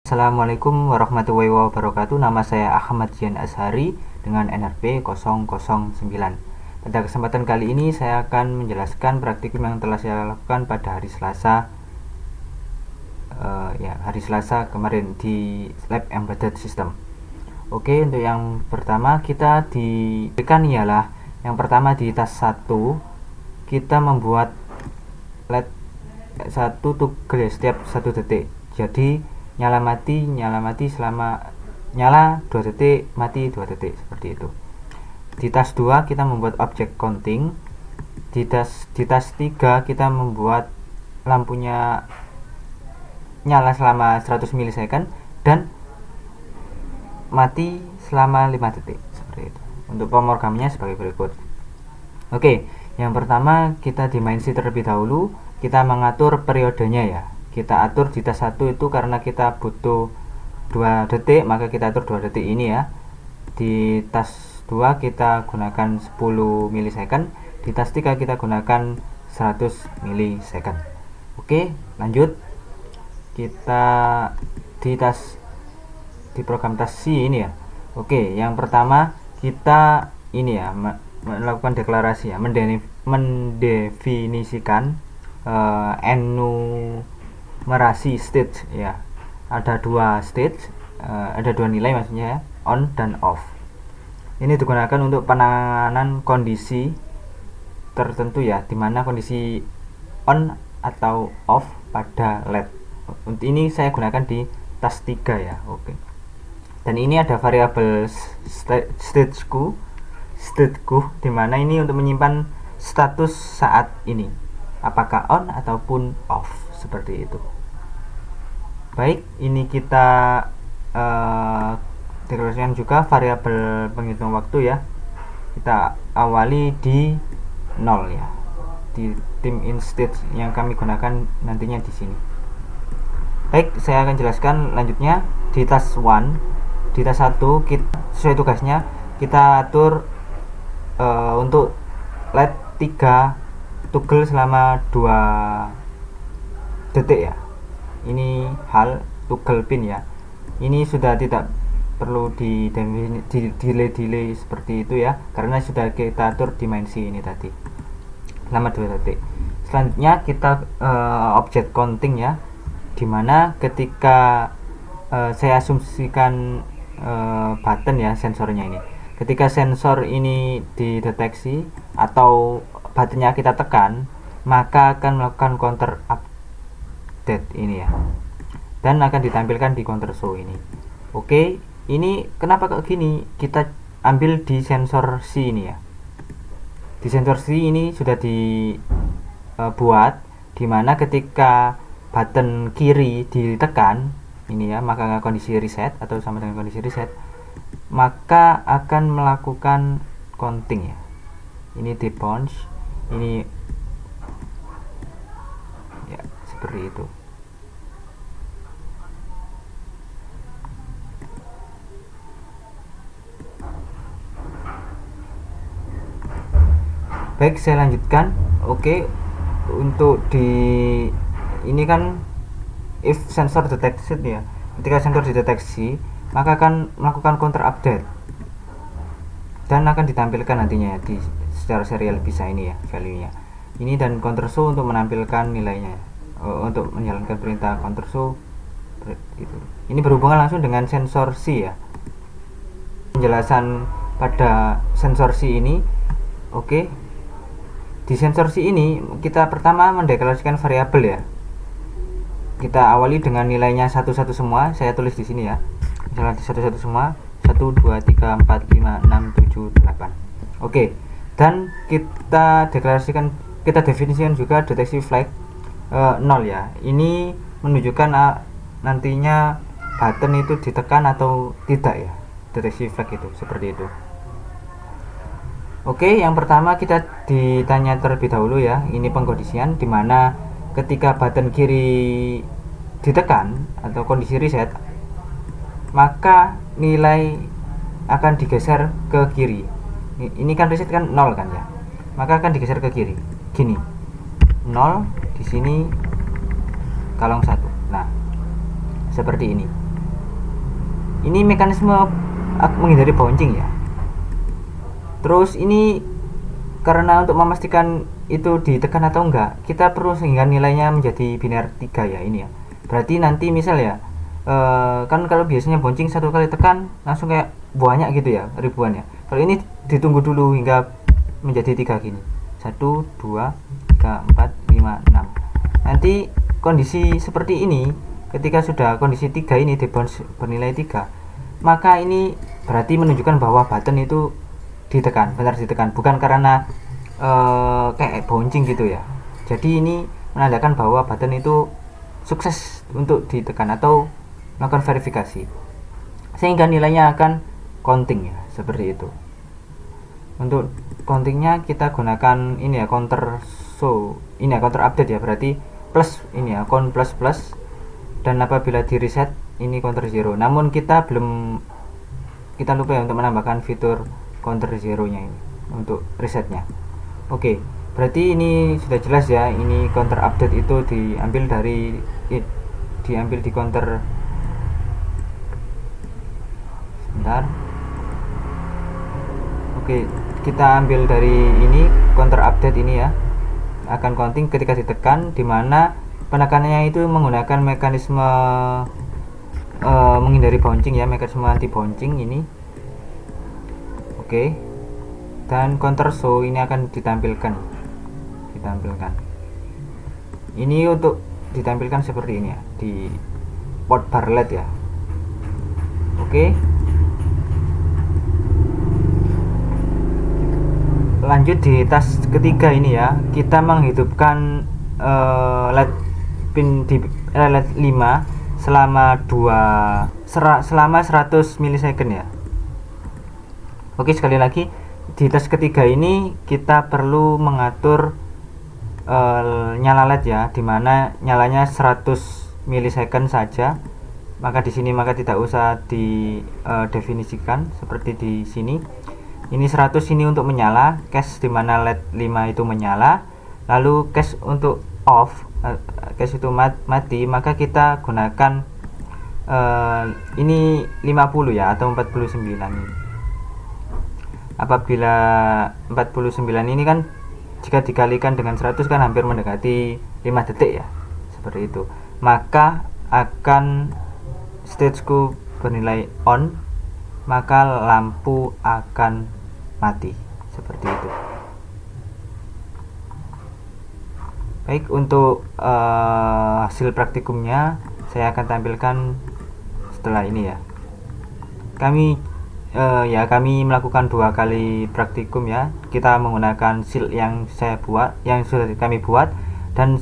Assalamualaikum warahmatullahi wabarakatuh. Nama saya Ahmad Jian Ashari dengan NRP 009. Pada kesempatan kali ini saya akan menjelaskan praktikum yang telah saya lakukan pada hari Selasa hari Selasa kemarin di Lab Embedded System. Oke, untuk yang pertama kita diberikan ialah yang pertama di task 1 kita membuat LED 1 toggle setiap 1 detik. Jadi nyala mati selama nyala 2 detik, mati 2 detik, seperti itu. Di task 2 kita membuat object counting. Di task 3 kita membuat lampunya nyala selama 100 milisecond dan mati selama 5 detik, seperti itu. Untuk pemrogramannya sebagai berikut. Oke, yang pertama kita dimensi terlebih dahulu, kita mengatur periodenya ya. Kita atur di task 1 itu karena kita butuh 2 detik, maka kita atur 2 detik ini ya. Di task 2 kita gunakan 10 milisecond, di task 3 kita gunakan 100 milisecond. Oke, lanjut. Kita di program task C ini ya. Oke, yang pertama kita ini ya melakukan deklarasi ya, mendefinisikan enumerasi state ya. Ada 2 state, ada 2 nilai maksudnya ya, on dan off. Ini digunakan untuk penanganan kondisi tertentu ya, dimana kondisi on atau off pada LED. Untuk ini saya gunakan di task 3 ya. Oke. Dan ini ada variabel stateku dimana ini untuk menyimpan status saat ini, apakah on ataupun off, seperti itu. Baik, ini kita deklarasikan juga variabel penghitung waktu ya. Kita awali di 0 ya, di tim instate yang kami gunakan nantinya di sini. Baik, saya akan jelaskan lanjutnya di task 1. Di task 1 kita sesuai tugasnya kita atur untuk LED 3 toggle selama 2 detik ya. Ini hal toggle pin ya. Ini sudah tidak perlu di delay seperti itu ya, karena sudah kita atur dimensi ini tadi selama 2 detik. Selanjutnya kita object counting ya, dimana ketika saya asumsikan button ya, sensornya ini, ketika sensor ini dideteksi atau buttonnya kita tekan, maka akan melakukan counter update ini ya, dan akan ditampilkan di counter show ini. Oke, ini kenapa kok gini, kita ambil di sensor C ini ya. Di sensor C ini sudah dibuat dimana ketika button kiri ditekan ini ya, maka kondisi reset atau sama dengan kondisi reset, maka akan melakukan counting ya. Ini di bounce, ini ya, seperti itu. Baik, saya lanjutkan. Oke, untuk di ini kan if sensor detected ya, ketika sensor dideteksi maka akan melakukan counter update dan akan ditampilkan nantinya di secara serial bisa ini ya value-nya ini, dan counter show untuk menampilkan nilainya untuk menjalankan perintah counter show gitu. Ini berhubungan langsung dengan sensor C ya, penjelasan pada sensor C ini. Oke, di sensor C ini kita pertama mendeklarasikan variabel ya. Kita awali dengan nilainya satu-satu semua, saya tulis di sini ya, misalnya satu-satu semua 1, 2, 3, 4, 5, 6, 7, 8. Oke, dan kita deklarasikan, kita definisikan juga deteksi flag 0 ya. Ini menunjukkan nantinya button itu ditekan atau tidak ya, deteksi flag itu seperti itu. Oke, yang pertama kita ditanya terlebih dahulu ya, ini pengkondisian dimana ketika button kiri ditekan atau kondisi reset, maka nilai akan digeser ke kiri. Ini kan reset kan 0 kan ya, maka akan digeser ke kiri gini, 0 di sini kalong 1. Nah, seperti ini. Ini mekanisme menghindari bouncing ya. Terus ini karena untuk memastikan itu ditekan atau enggak, kita perlu sehingga nilainya menjadi biner 3 ya ini ya. Berarti nanti misal ya, kan kalau biasanya bouncing satu kali tekan langsung kayak banyak gitu ya, ribuan ya. Kalau ini ditunggu dulu hingga menjadi 3 gini. 1 2 3 4 5 6. Nanti kondisi seperti ini, ketika sudah kondisi 3 ini di bounce bernilai 3, maka ini berarti menunjukkan bahwa button itu ditekan, benar ditekan, bukan karena kayak bouncing gitu ya. Jadi ini menandakan bahwa button itu sukses untuk ditekan atau melakukan verifikasi, sehingga nilainya akan counting ya, seperti itu. Untuk countingnya kita gunakan ini ya, counter show ini ya, counter update ya, berarti plus ini ya, count plus plus, dan apabila di reset ini counter zero. Namun kita lupa ya untuk menambahkan fitur counter zero nya ini untuk resetnya. Oke, berarti ini sudah jelas ya, ini counter update itu diambil di counter, sebentar. Oke, kita ambil dari ini counter update ini ya, akan counting ketika ditekan, dimana penekanannya itu menggunakan mekanisme menghindari bouncing ya, mekanisme anti bouncing ini. Oke, dan counter show ini akan ditampilkan. Ini untuk ditampilkan seperti ini ya, di port bar LED ya. Oke, lanjut di task ketiga ini ya, kita menghidupkan LED pin di LED 5 selama 100 milisecond ya. Oke, sekali lagi di task ketiga ini kita perlu mengatur nyala LED ya, dimana nyalanya 100 milisecond saja. Maka di sini tidak usah didefinisikan seperti di sini. Ini 100 ini untuk menyala, cache dimana LED 5 itu menyala, lalu cache untuk off, cache itu mati, maka kita gunakan ini 50 ya, atau 49 ini. Apabila 49 ini kan jika dikalikan dengan 100 kan hampir mendekati 5 detik ya, seperti itu. Maka akan stageku bernilai on, maka lampu akan mati, seperti itu. Baik, untuk hasil praktikumnya saya akan tampilkan setelah ini ya. Kami melakukan 2 kali praktikum ya. Kita menggunakan shield yang sudah kami buat, dan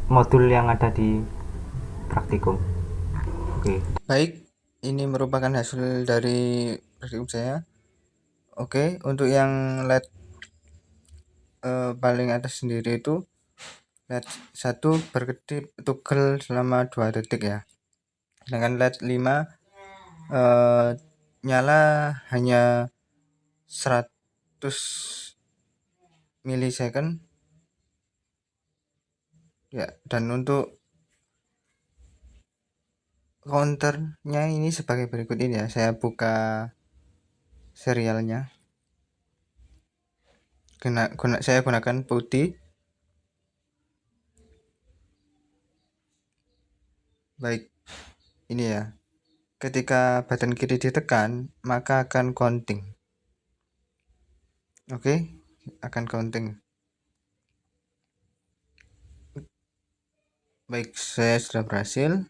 modul yang ada di praktikum. Oke. Baik, ini merupakan hasil dari praktikum saya. Oke, untuk yang LED paling atas sendiri itu LED 1 berkedip toggle selama 2 detik ya. Sedangkan LED 5 nyala hanya 100 milisecond ya. Dan untuk counternya ini sebagai berikut ini ya, saya buka serialnya. Saya gunakan putih. Baik, ini ya, ketika button kiri ditekan maka akan counting. Oke, akan counting. Baik, saya sudah berhasil,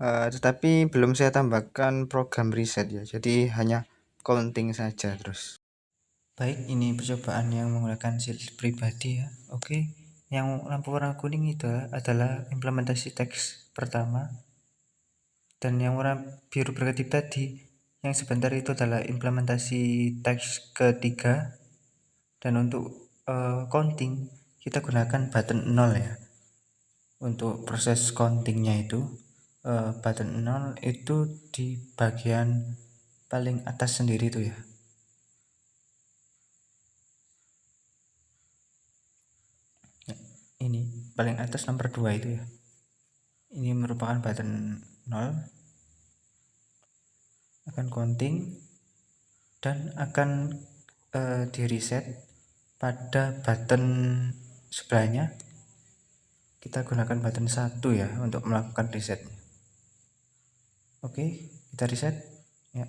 tetapi belum saya tambahkan program reset ya, jadi hanya counting saja terus. Baik, ini percobaan yang menggunakan shield pribadi ya. Oke, yang lampu warna kuning itu adalah implementasi teks pertama, dan yang warna biru berkedip tadi yang sebentar itu adalah implementasi teks ketiga. Dan untuk counting kita gunakan button 0 ya. Untuk proses countingnya itu button 0 itu di bagian paling atas sendiri itu ya. Ini paling atas nomor 2 itu ya. Ini merupakan button 0. akan counting dan akan di reset pada button sebelahnya. Kita gunakan button 1 ya untuk melakukan resetnya. Oke, kita reset ya.